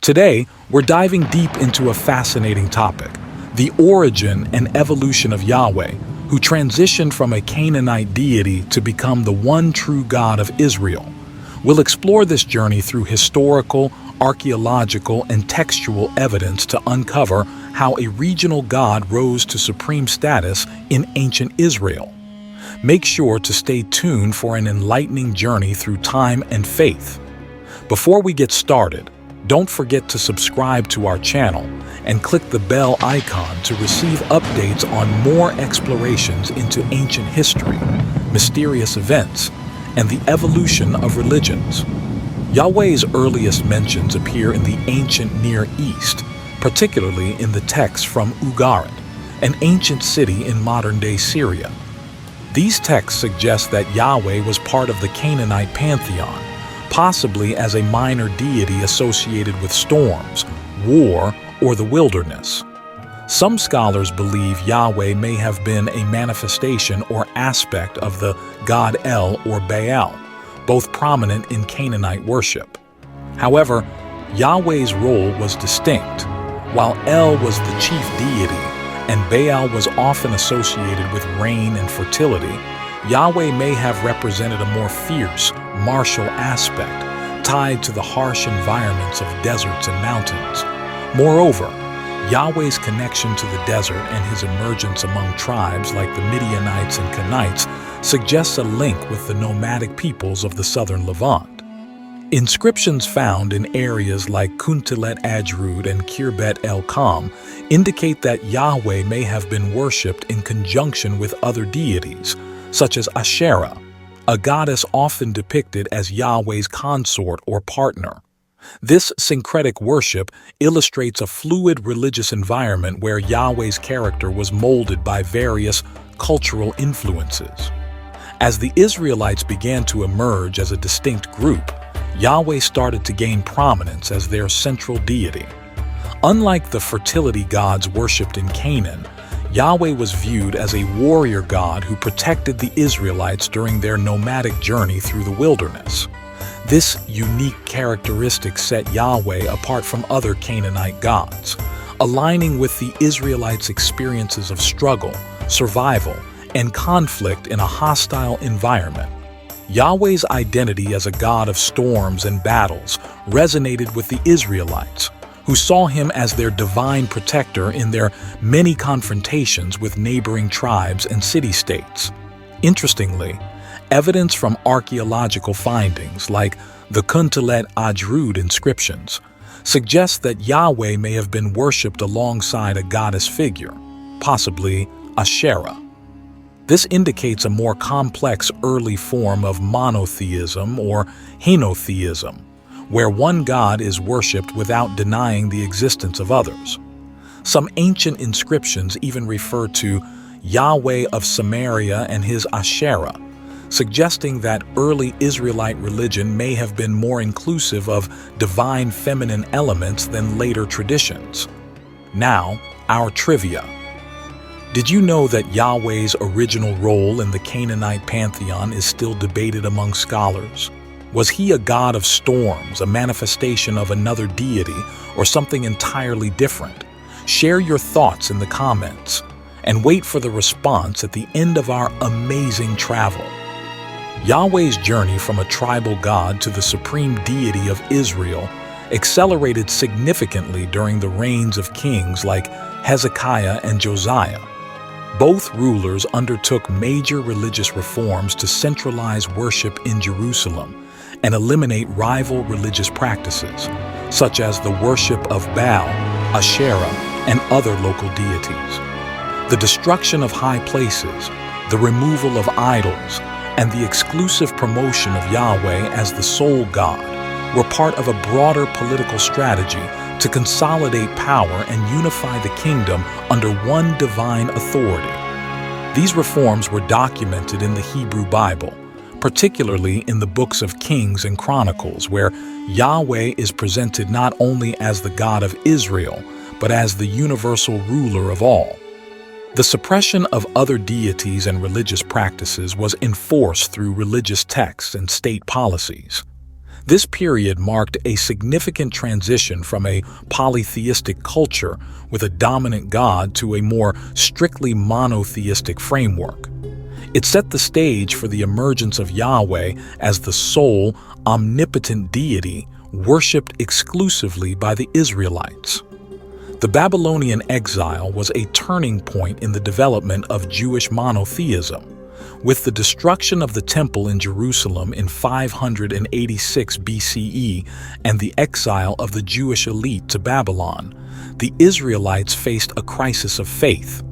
Today, we're diving deep into a fascinating topic, the origin and evolution of Yahweh, who transitioned from a Canaanite deity to become the one true God of Israel. We'll explore this journey through historical, archaeological, and textual evidence to uncover how a regional god rose to supreme status in ancient Israel. Make sure to stay tuned for an enlightening journey through time and faith. Before we get started, don't forget to subscribe to our channel and click the bell icon to receive updates on more explorations into ancient history, mysterious events, and the evolution of religions. Yahweh's earliest mentions appear in the ancient Near East, particularly in the texts from Ugarit, an ancient city in modern-day Syria. These texts suggest that Yahweh was part of the Canaanite pantheon, possibly as a minor deity associated with storms, war, or the wilderness. Some scholars believe Yahweh may have been a manifestation or aspect of the god El or Baal, both prominent in Canaanite worship. However, Yahweh's role was distinct. While El was the chief deity and Baal was often associated with rain and fertility, Yahweh may have represented a more fierce, martial aspect tied to the harsh environments of deserts and mountains. Moreover, Yahweh's connection to the desert and his emergence among tribes like the Midianites and Canaanites suggests a link with the nomadic peoples of the southern Levant. Inscriptions found in areas like Kuntilet Ajrud and Kirbet El Kam indicate that Yahweh may have been worshipped in conjunction with other deities, such as Asherah, a goddess often depicted as Yahweh's consort or partner. This syncretic worship illustrates a fluid religious environment where Yahweh's character was molded by various cultural influences. As the Israelites began to emerge as a distinct group, Yahweh started to gain prominence as their central deity. Unlike the fertility gods worshipped in Canaan, Yahweh was viewed as a warrior god who protected the Israelites during their nomadic journey through the wilderness. This unique characteristic set Yahweh apart from other Canaanite gods, aligning with the Israelites' experiences of struggle, survival, and conflict in a hostile environment. Yahweh's identity as a god of storms and battles resonated with the Israelites, who saw him as their divine protector in their many confrontations with neighboring tribes and city-states. Interestingly, evidence from archaeological findings like the Kuntilet Ajrud inscriptions suggests that Yahweh may have been worshipped alongside a goddess figure, possibly Asherah. This indicates a more complex early form of monotheism or henotheism, where one god is worshipped without denying the existence of others. Some ancient inscriptions even refer to Yahweh of Samaria and his Asherah, suggesting that early Israelite religion may have been more inclusive of divine feminine elements than later traditions. Now, our trivia. Did you know that Yahweh's original role in the Canaanite pantheon is still debated among scholars? Was he a god of storms, a manifestation of another deity, or something entirely different? Share your thoughts in the comments, and wait for the response at the end of our amazing travel. Yahweh's journey from a tribal god to the supreme deity of Israel accelerated significantly during the reigns of kings like Hezekiah and Josiah. Both rulers undertook major religious reforms to centralize worship in Jerusalem and eliminate rival religious practices, such as the worship of Baal, Asherah, and other local deities. The destruction of high places, the removal of idols, and the exclusive promotion of Yahweh as the sole God were part of a broader political strategy to consolidate power and unify the kingdom under one divine authority. These reforms were documented in the Hebrew Bible, particularly in the books of Kings and Chronicles, where Yahweh is presented not only as the God of Israel, but as the universal ruler of all. The suppression of other deities and religious practices was enforced through religious texts and state policies. This period marked a significant transition from a polytheistic culture with a dominant god to a more strictly monotheistic framework. It set the stage for the emergence of Yahweh as the sole, omnipotent deity worshipped exclusively by the Israelites. The Babylonian exile was a turning point in the development of Jewish monotheism. With the destruction of the temple in Jerusalem in 586 BCE and the exile of the Jewish elite to Babylon, the Israelites faced a crisis of faith.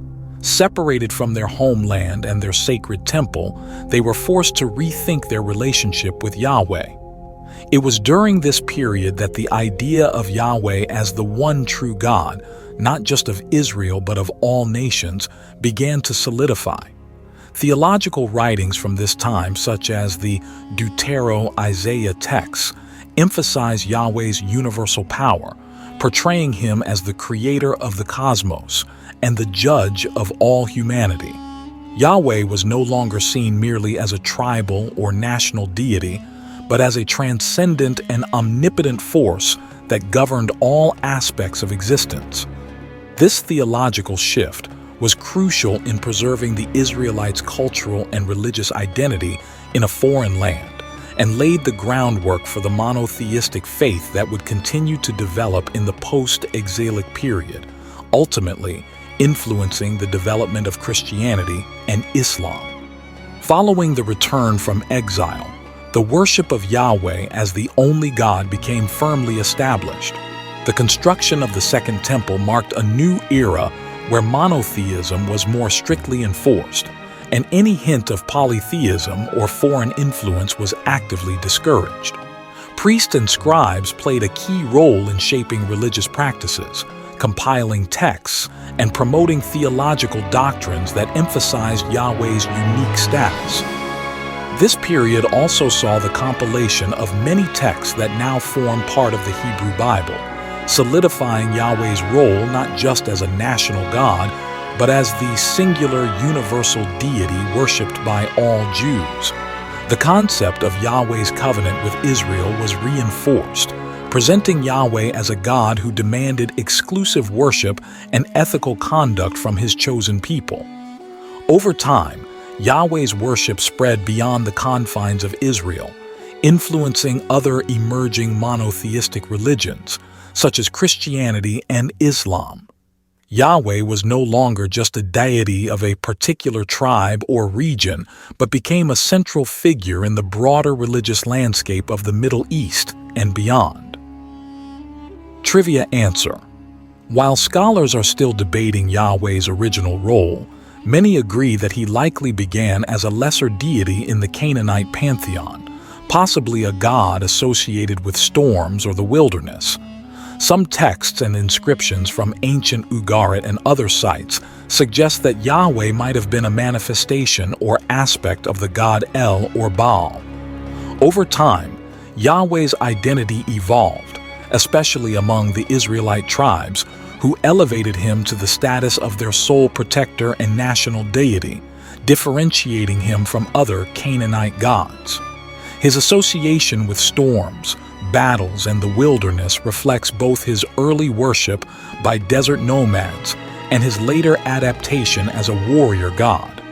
Separated from their homeland and their sacred temple, they were forced to rethink their relationship with Yahweh. It was during this period that the idea of Yahweh as the one true God, not just of Israel but of all nations, began to solidify. Theological writings from this time, such as the Deutero-Isaiah texts, emphasize Yahweh's universal power, portraying him as the creator of the cosmos and the judge of all humanity. Yahweh was no longer seen merely as a tribal or national deity, but as a transcendent and omnipotent force that governed all aspects of existence. This theological shift was crucial in preserving the Israelites' cultural and religious identity in a foreign land, and laid the groundwork for the monotheistic faith that would continue to develop in the post-exilic period, ultimately influencing the development of Christianity and Islam. Following the return from exile, the worship of Yahweh as the only God became firmly established. The construction of the Second Temple marked a new era where monotheism was more strictly enforced, and any hint of polytheism or foreign influence was actively discouraged. Priests and scribes played a key role in shaping religious practices, compiling texts, and promoting theological doctrines that emphasized Yahweh's unique status. This period also saw the compilation of many texts that now form part of the Hebrew Bible, solidifying Yahweh's role not just as a national God, but as the singular universal deity worshipped by all Jews. The concept of Yahweh's covenant with Israel was reinforced, presenting Yahweh as a God who demanded exclusive worship and ethical conduct from his chosen people. Over time, Yahweh's worship spread beyond the confines of Israel, influencing other emerging monotheistic religions, such as Christianity and Islam. Yahweh was no longer just a deity of a particular tribe or region, but became a central figure in the broader religious landscape of the Middle East and beyond. Trivia answer: while scholars are still debating Yahweh's original role, many agree that he likely began as a lesser deity in the Canaanite pantheon, possibly a god associated with storms or the wilderness. Some texts and inscriptions from ancient Ugarit and other sites suggest that Yahweh might have been a manifestation or aspect of the god El or Baal. Over time, Yahweh's identity evolved, especially among the Israelite tribes, who elevated him to the status of their sole protector and national deity, differentiating him from other Canaanite gods. His association with storms, battles, and the wilderness reflects both his early worship by desert nomads and his later adaptation as a warrior god.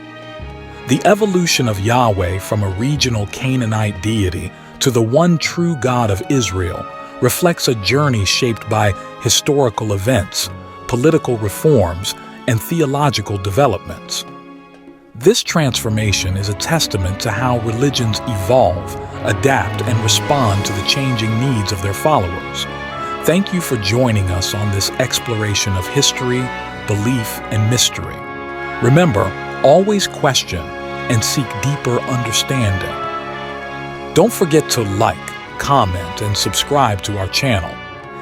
The evolution of Yahweh from a regional Canaanite deity to the one true God of Israel reflects a journey shaped by historical events, political reforms, and theological developments. This transformation is a testament to how religions evolve, adapt, and respond to the changing needs of their followers. Thank you for joining us on this exploration of history, belief, and mystery. Remember, always question and seek deeper understanding. Don't forget to like, comment, and subscribe to our channel.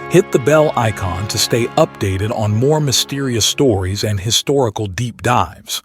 Hit the bell icon to stay updated on more mysterious stories and historical deep dives.